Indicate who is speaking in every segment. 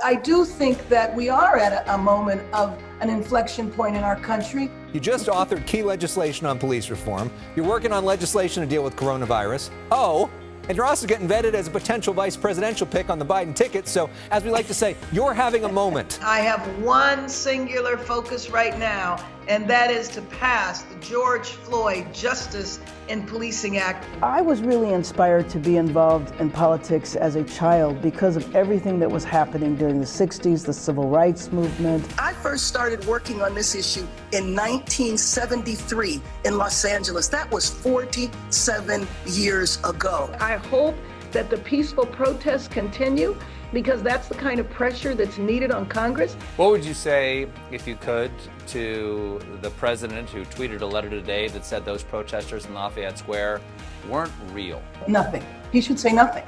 Speaker 1: I do think that we are at a moment of an inflection point in our country.
Speaker 2: You just authored key legislation on police reform. You're working on legislation to deal with coronavirus. Oh, and you're also getting vetted as a potential vice presidential pick on the Biden ticket. So, as we like to say, you're having a moment.
Speaker 1: I have one singular focus right now, and that is to pass the George Floyd Justice in Policing Act.
Speaker 3: I was really inspired to be involved in politics as a child because of everything that was happening during the 60s, the civil rights movement.
Speaker 1: I first started working on this issue in 1973 in Los Angeles. That was 47 years ago. I hope that the peaceful protests continue, because that's the kind of pressure that's needed on Congress.
Speaker 4: What would you say, if you could, to the president who tweeted a letter today that said those protesters in Lafayette Square weren't real?
Speaker 1: Nothing. He should say nothing.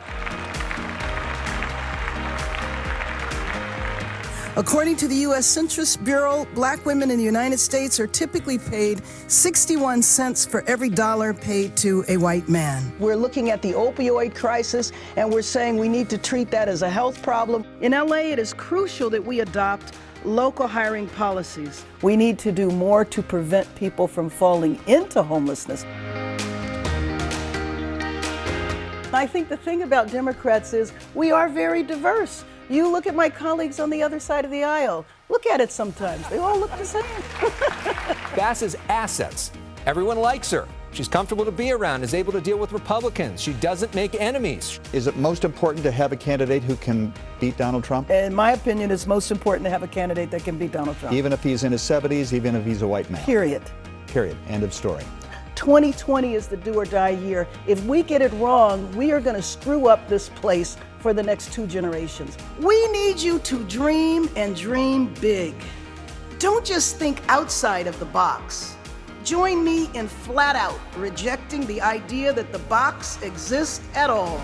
Speaker 1: According to the U.S. Census Bureau, black women in the United States are typically paid 61 cents for every dollar paid to a white man. We're looking at the opioid crisis, and we're saying we need to treat that as a health problem. In L.A., it is crucial that we adopt local hiring policies.
Speaker 3: We need to do more to prevent people from falling into homelessness. I think the thing about Democrats is we are very diverse. You look at my colleagues on the other side of the aisle. Look at it sometimes. They all look the same.
Speaker 2: Bass's assets. Everyone likes her. She's comfortable to be around, is able to deal with Republicans. She doesn't make enemies.
Speaker 5: Is it most important to have a candidate who can beat Donald Trump?
Speaker 3: In my opinion, it's most important to have a candidate that can beat Donald Trump.
Speaker 5: Even if he's in his 70s, even if he's a white man?
Speaker 3: Period.
Speaker 5: Period. End of story.
Speaker 3: 2020 is the do or die year. If we get it wrong, we are going to screw up this place for the next 2 generations. We need you to dream and dream big. Don't just think outside of the box. Join me in flat out rejecting the idea that the box exists at all.